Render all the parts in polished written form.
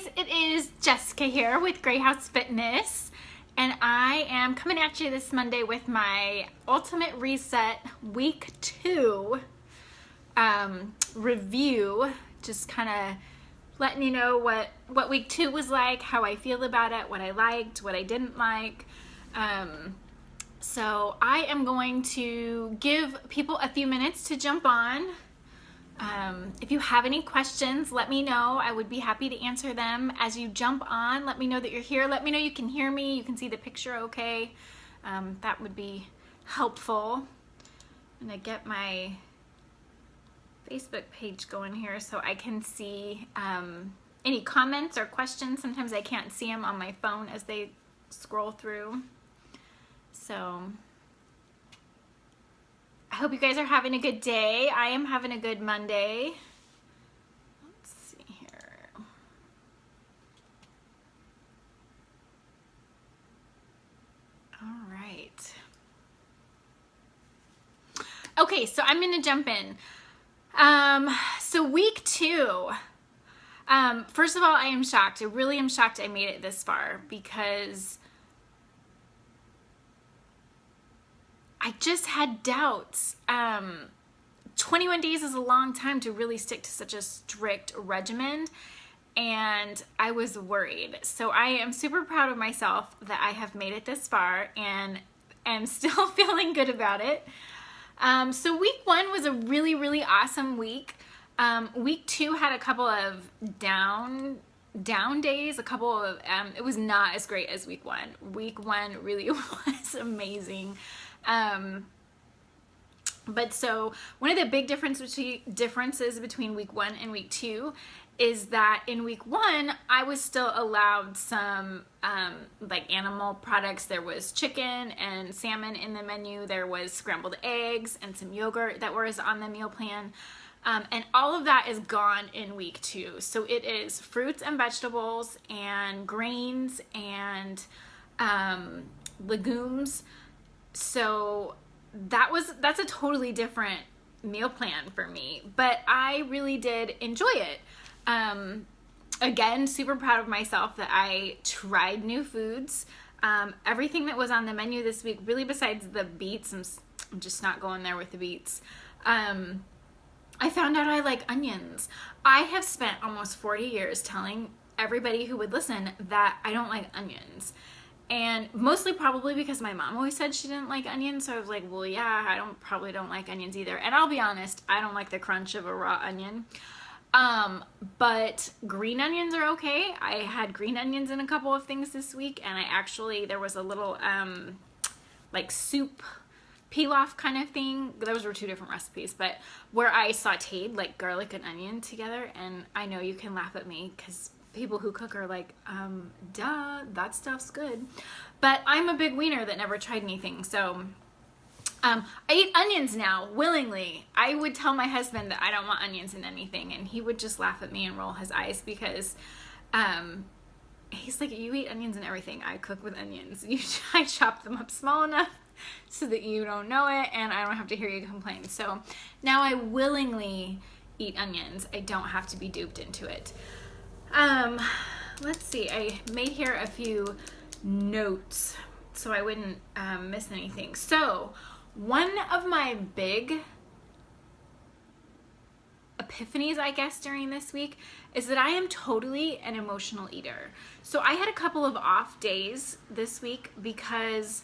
guys, it is Jessica here with Grey House Fitness, and I am coming at you this Monday with my Ultimate Reset Week 2 review, just kind of letting you know what Week 2 was like, how I feel about it, what I liked, what I didn't like. So I am going to give people a few minutes to jump on. If you have any questions, let me know. I would be happy to answer them. As you jump on, let me know that you're here. Let me know you can hear me, you can see the picture okay. That would be helpful. I'm gonna get my Facebook page going here so I can see any comments or questions. Sometimes I can't see them on my phone as they scroll through. So I hope you guys are having a good day. I am having a good Monday. Let's see here. All right. Okay, so I'm gonna jump in. So week 2. First of all, I am shocked. I really am shocked I made it this far because I just had doubts. 21 days is a long time to really stick to such a strict regimen, and I was worried. So I am super proud of myself that I have made it this far and am still feeling good about it. So week 1 was a really, really awesome week. Week 2 had a couple of down days, a couple of, it was not as great as week 1. Week 1 really was amazing. But so one of the big differences between week 1 and week 2 is that in week 1 I was still allowed some like animal products. There was chicken and salmon in the menu, there was scrambled eggs and some yogurt that was on the meal plan, and all of that is gone in week 2. So it is fruits and vegetables and grains and legumes. So that's a totally different meal plan for me, but I really did enjoy it. Again, super proud of myself that I tried new foods. Everything that was on the menu this week, really besides the beets, I'm just not going there with the beets. I found out I like onions. I have spent almost 40 years telling everybody who would listen that I don't like onions. And mostly probably because my mom always said she didn't like onions, so I was like, well, yeah, I probably don't like onions either. And I'll be honest, I don't like the crunch of a raw onion. But green onions are okay. I had green onions in a couple of things this week, and there was a little like soup pilaf kind of thing. Those were 2 different recipes, but where I sauteed like garlic and onion together, and I know you can laugh at me because people who cook are like, duh, that stuff's good. But I'm a big wiener that never tried anything, so I eat onions now, willingly. I would tell my husband that I don't want onions in anything, and he would just laugh at me and roll his eyes because he's like, you eat onions in everything. I cook with onions. I chop them up small enough so that you don't know it, and I don't have to hear you complain. So now I willingly eat onions. I don't have to be duped into it. Let's see, I made here a few notes so I wouldn't miss anything. So one of my big epiphanies, I guess, during this week is that I am totally an emotional eater. So I had a couple of off days this week because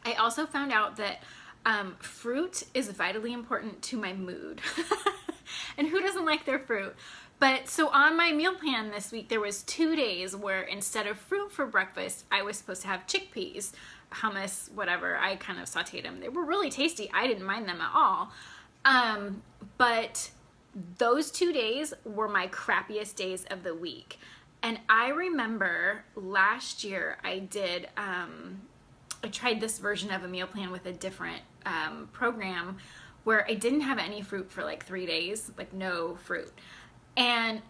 I also found out that fruit is vitally important to my mood. And who doesn't like their fruit? But so on my meal plan this week, there was 2 days where instead of fruit for breakfast, I was supposed to have chickpeas, hummus, whatever. I kind of sauteed them. They were really tasty. I didn't mind them at all. But those 2 days were my crappiest days of the week. And I remember last year I tried this version of a meal plan with a different program where I didn't have any fruit for like 3 days, like no fruit. And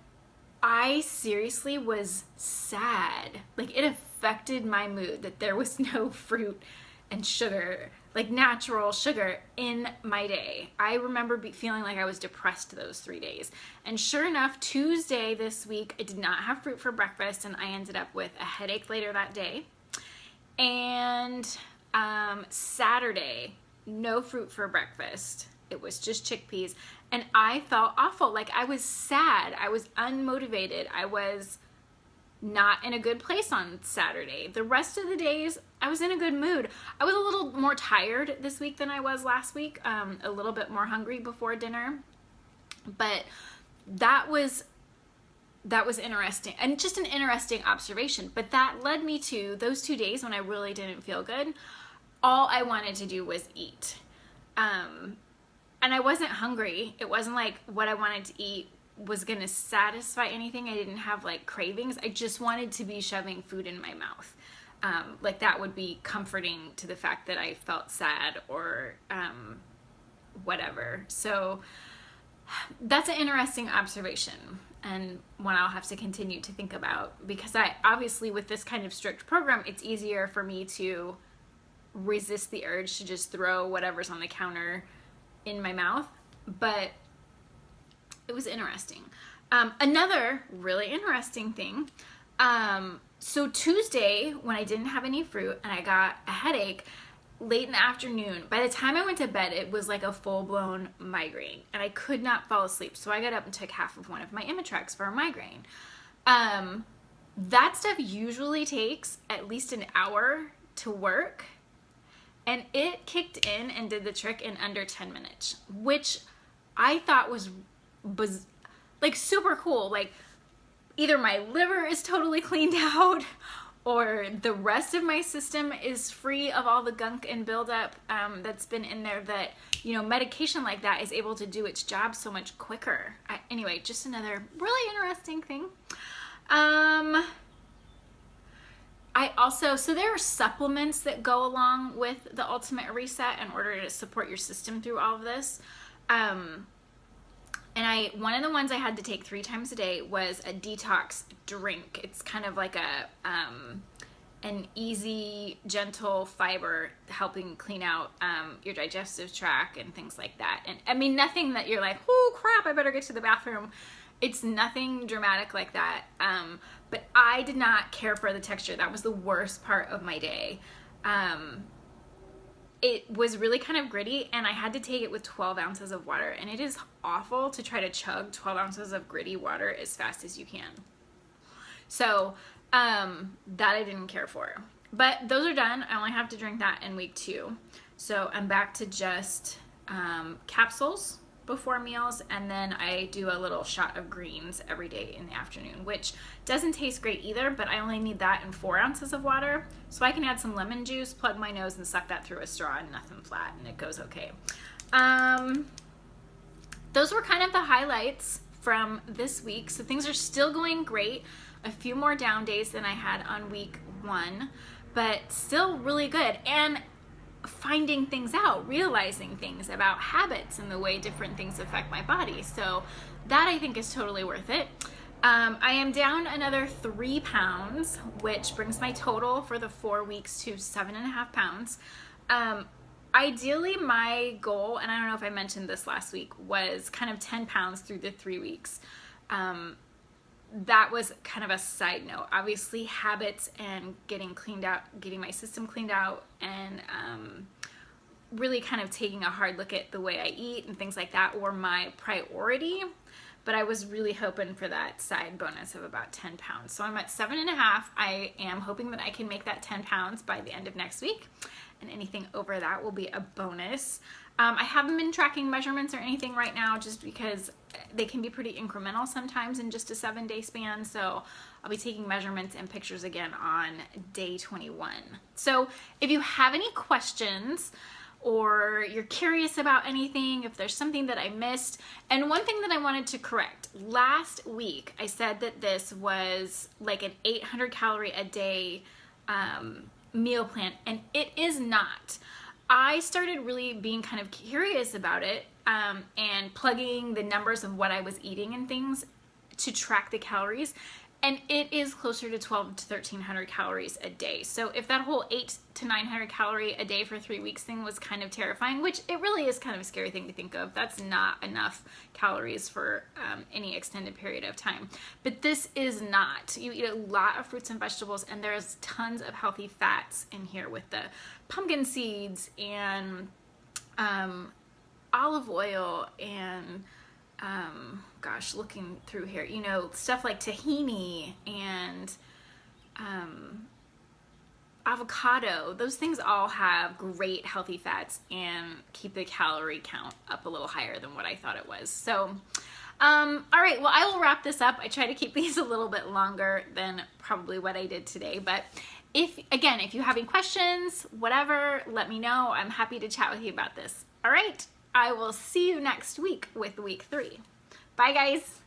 I seriously was sad. Like, it affected my mood that there was no fruit and sugar. like natural sugar in my day. I remember feeling like I was depressed those 3 days. And sure enough, Tuesday this week, I did not have fruit for breakfast, and I ended up with a headache later that day. And Saturday, no fruit for breakfast. It was just chickpeas. And I felt awful. Like I was sad. I was unmotivated. I was not in a good place on Saturday. The rest of the days, I was in a good mood. I was a little more tired this week than I was last week, a little bit more hungry before dinner, but that was interesting, and just an interesting observation. But that led me to those 2 days when I really didn't feel good. All I wanted to do was eat, and I wasn't hungry. It wasn't like what I wanted to eat was going to satisfy anything. I didn't have like cravings. I just wanted to be shoving food in my mouth. Like that would be comforting to the fact that I felt sad or whatever. So that's an interesting observation, and one I'll have to continue to think about, because I obviously, with this kind of strict program, it's easier for me to resist the urge to just throw whatever's on the counter in my mouth. But it was interesting. Another really interesting thing. So Tuesday, when I didn't have any fruit and I got a headache late in the afternoon, by the time I went to bed, it was like a full-blown migraine, and I could not fall asleep. So I got up and took half of one of my Imitrex for a migraine. That stuff usually takes at least an hour to work, and it kicked in and did the trick in under 10 minutes, which I thought was like super cool. Like either my liver is totally cleaned out, or the rest of my system is free of all the gunk and buildup that's been in there, that, you know, medication like that is able to do its job so much quicker. Anyway, just another really interesting thing. So there are supplements that go along with the Ultimate Reset in order to support your system through all of this. And one of the ones I had to take 3 times a day was a detox drink. It's kind of like an easy, gentle fiber helping clean out your digestive tract and things like that. And I mean, nothing that you're like, oh crap, I better get to the bathroom. It's nothing dramatic like that. But I did not care for the texture. That was the worst part of my day. It was really kind of gritty, and I had to take it with 12 ounces of water, and it is awful to try to chug 12 ounces of gritty water as fast as you can. So that I didn't care for. But those are done. I only have to drink that in week 2. So I'm back to just capsules before meals, and then I do a little shot of greens every day in the afternoon, which doesn't taste great either, but I only need that in 4 ounces of water. So I can add some lemon juice, plug my nose, and suck that through a straw, and nothing flat, and it goes okay. Those were kind of the highlights from this week. So things are still going great. A few more down days than I had on week 1, but still really good. And finding things out, realizing things about habits and the way different things affect my body. So that I think is totally worth it. I am down another 3 pounds, which brings my total for the 4 weeks to 7.5 pounds. Ideally, my goal, and I don't know if I mentioned this last week, was kind of 10 pounds through the 3 weeks. That was kind of a side note. Obviously, habits and getting cleaned out, getting my system cleaned out, and really kind of taking a hard look at the way I eat and things like that were my priority. But I was really hoping for that side bonus of about 10 pounds. So I'm at 7.5. I am hoping that I can make that 10 pounds by the end of next week. And anything over that will be a bonus. I haven't been tracking measurements or anything right now, just because they can be pretty incremental sometimes in just a 7-day span. So I'll be taking measurements and pictures again on day 21. So if you have any questions, or you're curious about anything, if there's something that I missed. And one thing that I wanted to correct, last week I said that this was like an 800 calorie a day meal plan, and it is not. I started really being kind of curious about it and plugging the numbers of what I was eating and things to track the calories, And it is closer to 12 to 1300 calories a day. So if that whole 8 to 900 calorie a day for 3 weeks thing was kind of terrifying, which it really is kind of a scary thing to think of, that's not enough calories for any extended period of time. But this is not. You eat a lot of fruits and vegetables, and there's tons of healthy fats in here with the pumpkin seeds and olive oil and gosh, looking through here, you know, stuff like tahini and avocado. Those things all have great healthy fats and keep the calorie count up a little higher than what I thought it was. So all right, well, I will wrap this up. I try to keep these a little bit longer than probably what I did today, but if you have any questions, whatever, let me know. I'm happy to chat with you about this. All right, I will see you next week with week 3. Bye, guys.